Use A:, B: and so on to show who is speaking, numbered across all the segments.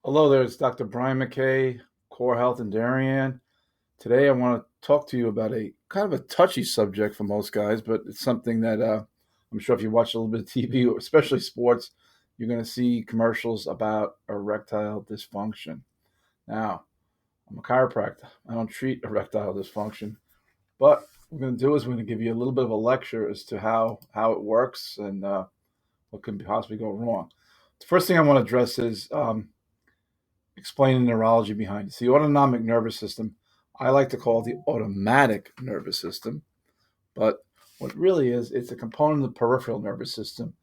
A: Hello there, it's Dr. Brian McKay, Core Health in Darien. Today I want to talk to you about a kind of a touchy subject for most guys, but it's something that I'm sure if you watch a little bit of TV, or especially sports, you're going to see commercials about erectile dysfunction. Now, I'm a chiropractor. I don't treat erectile dysfunction, but what we're going to do is we're going to give you a little bit of a lecture as to how it works and what can possibly go wrong. The first thing I want to address is explain the neurology behind it. It's the autonomic nervous system. I like to call it the automatic nervous system, but what it really is, it's a component of the peripheral nervous system.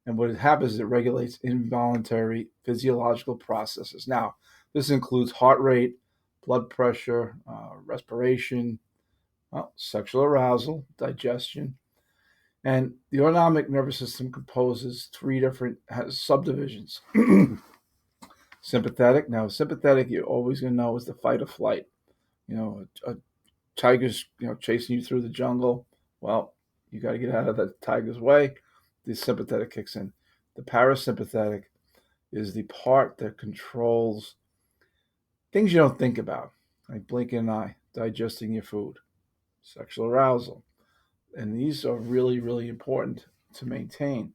A: And what it happens is it regulates involuntary physiological processes. Now, this includes heart rate, blood pressure, respiration, sexual arousal, digestion. And the autonomic nervous system composes three different subdivisions. Sympathetic. Now, sympathetic, you're always going to know is the fight or flight. A tiger's chasing you through the jungle. Well, you got to get out of the tiger's way. The sympathetic kicks in. The parasympathetic is the part that controls things you don't think about, like blinking an eye, digesting your food, sexual arousal, and these are really, really important to maintain.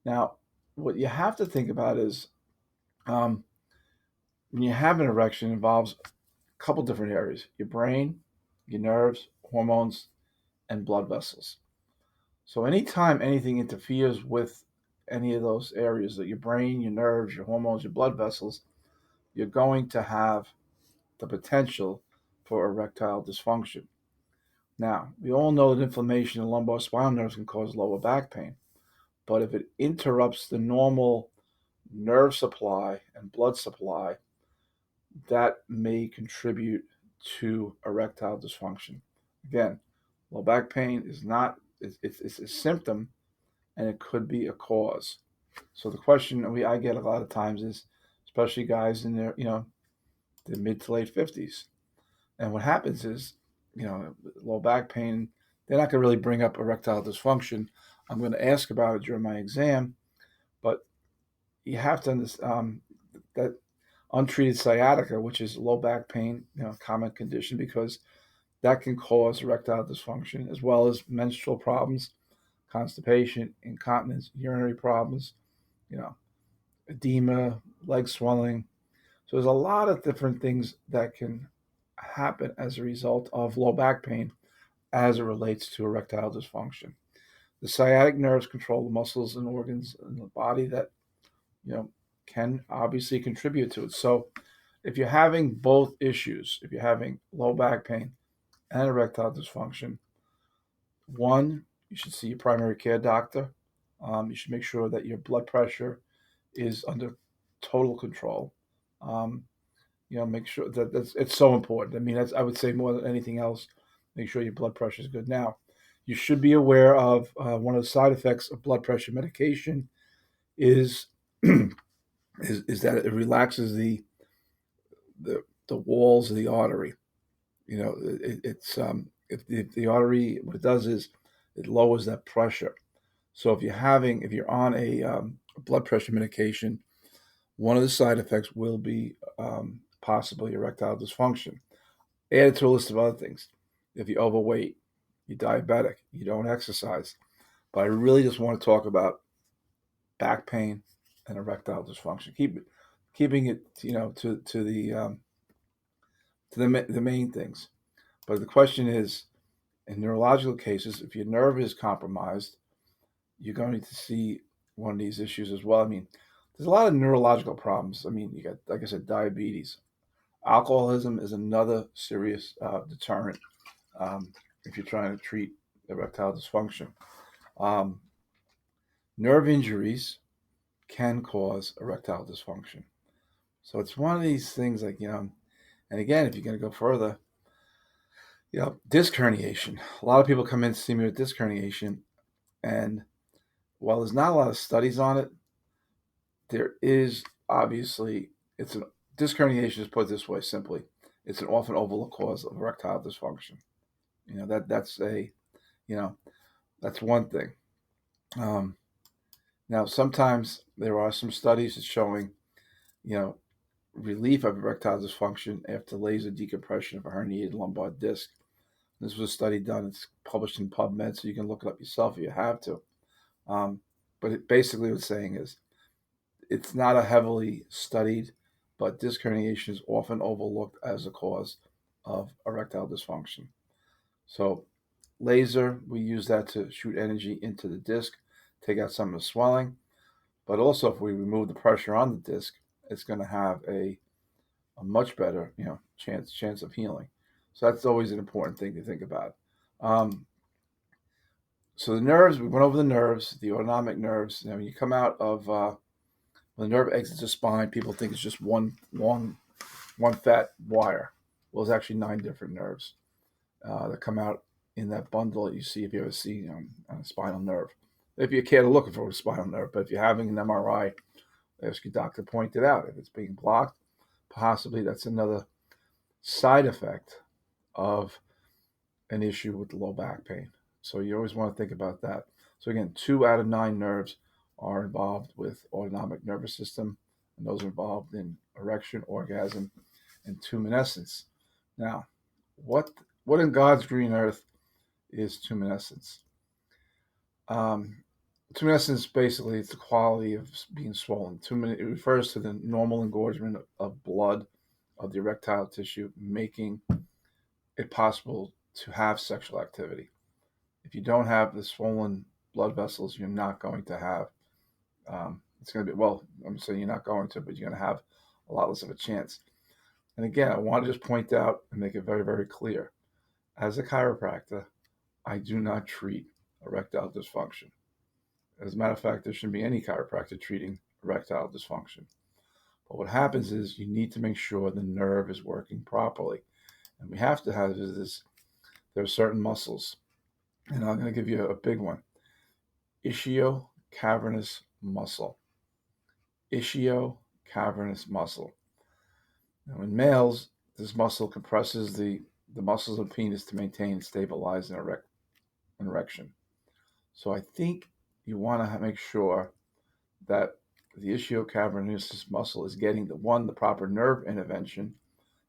A: Now, what you have to think about is um, when you have an erection, it involves a couple different areas: your brain, your nerves, hormones, and blood vessels. So anytime anything interferes with any of those areas, that your brain, your nerves, your hormones, your blood vessels, you're going to have the potential for erectile dysfunction. Now, we all know that inflammation in the lumbar spinal nerves can cause lower back pain, but if it interrupts the normal nerve supply and blood supply, that may contribute to erectile dysfunction. Again, low back pain is not, it's a symptom and it could be a cause. So the question I get a lot of times is, especially guys in their mid to late 50s. And what happens is, low back pain, they're not going to really bring up erectile dysfunction. I'm going to ask about it during my exam, but you have to understand that untreated sciatica, which is low back pain, common condition, because that can cause erectile dysfunction as well as menstrual problems, constipation, incontinence, urinary problems, you know, edema, leg swelling. So there's a lot of different things that can happen as a result of low back pain as it relates to erectile dysfunction. The sciatic nerves control the muscles and organs in the body that, you know, can obviously contribute to it. So if you're having both issues, if you're having low back pain and erectile dysfunction, one, you should see your primary care doctor. You should make sure that your blood pressure is under total control. Um, make sure it's so important. I mean, I would say more than anything else, make sure your blood pressure is good. Now, you should be aware of one of the side effects of blood pressure medication is is that it relaxes the walls of the artery. If the artery, what it does is it lowers that pressure. So if you're on a blood pressure medication, one of the side effects will be possibly erectile dysfunction. Added to a list of other things. If you're overweight, you're diabetic, you don't exercise. But I really just want to talk about back pain and erectile dysfunction. Keeping it, to the main things. But the question is, in neurological cases, if your nerve is compromised, you're going to see one of these issues as well. I mean, there's a lot of neurological problems. I mean, you got, like I said, diabetes. Alcoholism is another serious deterrent if you're trying to treat erectile dysfunction. Um, Nerve injuries can cause erectile dysfunction. So it's one of these things like, and again, if you're going to go further, disc herniation. A lot of people come in to see me with disc herniation, and while there's not a lot of studies on it, there is obviously, it's an disc herniation is put this way simply. It's an often overlooked cause of erectile dysfunction. That's you know, that's one thing. Now, sometimes there are some studies that's showing, you know, relief of erectile dysfunction after laser decompression of a herniated lumbar disc. This was a study done. It's published in PubMed, so you can look it up yourself if you have to. But it basically what's saying is it's not a heavily studied, but disc herniation is often overlooked as a cause of erectile dysfunction. So laser, we use that to shoot energy into the disc, take out some of the swelling. But also, if we remove the pressure on the disc, it's going to have a much better, chance of healing. So that's always an important thing to think about. So the nerves, we went over the nerves, the autonomic nerves. Now, when you come out of when the nerve exits the spine, people think it's just one fat wire. Well, it's actually 9 different nerves that come out in that bundle that you see if you ever see a spinal nerve. If you care to look for a spinal nerve, but if you're having an MRI, ask your doctor to point it out. If it's being blocked, possibly that's another side effect of an issue with the low back pain. So you always want to think about that. So again, 2 out of 9 nerves are involved with autonomic nervous system, and those are involved in erection, orgasm, and tumescence. Now, what in God's green earth is tumescence? Tumescence basically it's the quality of being swollen. It refers to the normal engorgement of blood of the erectile tissue, making it possible to have sexual activity. If you don't have the swollen blood vessels, you're not going to have. It's going to be I'm saying you're not going to, but you're going to have a lot less of a chance. And again, I want to just point out and make it very, very clear. As a chiropractor, I do not treat erectile dysfunction. As a matter of fact, there shouldn't be any chiropractor treating erectile dysfunction. But what happens is you need to make sure the nerve is working properly. And we have to have this, there are certain muscles. And I'm going to give you a big one. Ischio-cavernous muscle. Ischio-cavernous muscle. Now in males, this muscle compresses the muscles of the penis to maintain and stabilize an erection. So I think you want to make sure that the ischio-cavernous muscle is getting the proper nerve intervention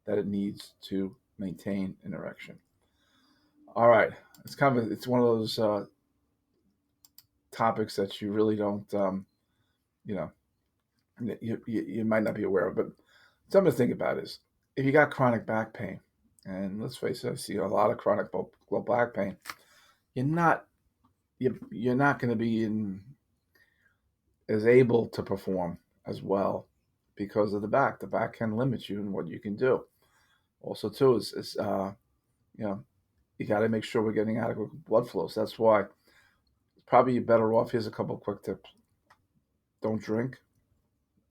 A: that it needs to maintain an erection. All right, it's one of those topics that you really don't, you might not be aware of, but something to think about is if you got chronic back pain, and let's face it, I see a lot of chronic low back pain. You're not going to be as able to perform as well because of the back. The back can limit you in what you can do. Also, too, is you got to make sure we're getting adequate blood flow. So that's why probably you're better off. Here's a couple of quick tips. Don't drink,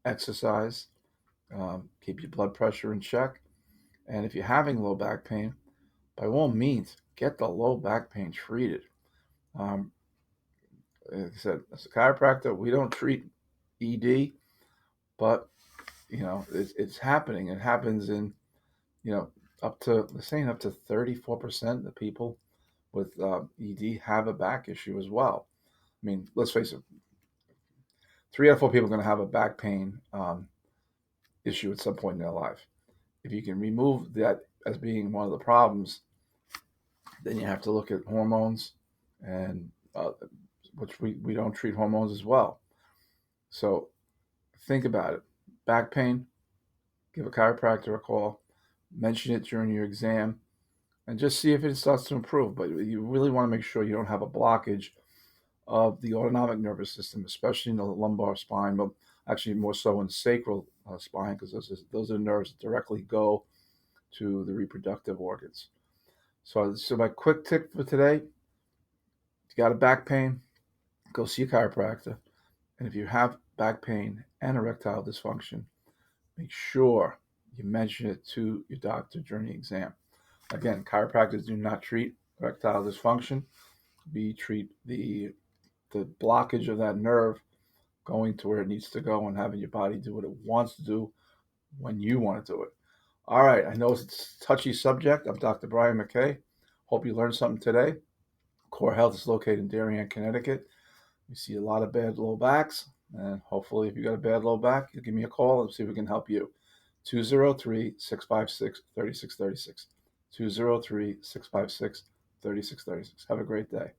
A: exercise, keep your blood pressure in check. And if you're having low back pain, by all means, get the low back pain treated. Like I said, as a chiropractor, we don't treat ED, but it's happening. It happens in up to 34% of the people with ED have a back issue as well. I mean, let's face it, 3 out of 4 people are going to have a back pain issue at some point in their life. If you can remove that as being one of the problems, then you have to look at hormones, and which we don't treat hormones as well. So think about it. Back pain, give a chiropractor a call, mention it during your exam, and just see if it starts to improve. But you really want to make sure you don't have a blockage of the autonomic nervous system, especially in the lumbar spine, but actually more so in the sacral spine, because those are the nerves that directly go to the reproductive organs. So my quick tip for today, if you got a back pain, go see a chiropractor. And if you have back pain and erectile dysfunction, make sure you mention it to your doctor during the exam. Again, chiropractors do not treat erectile dysfunction. We treat the blockage of that nerve going to where it needs to go and having your body do what it wants to do when you want to do it. All right, I know it's a touchy subject. I'm Dr. Brian McKay. Hope you learned something today. Core Health is located in Darien, Connecticut. We see a lot of bad low backs, and hopefully if you got a bad low back, you give me a call and see if we can help you. 203-656-3636. 203-656-3636. Have a great day.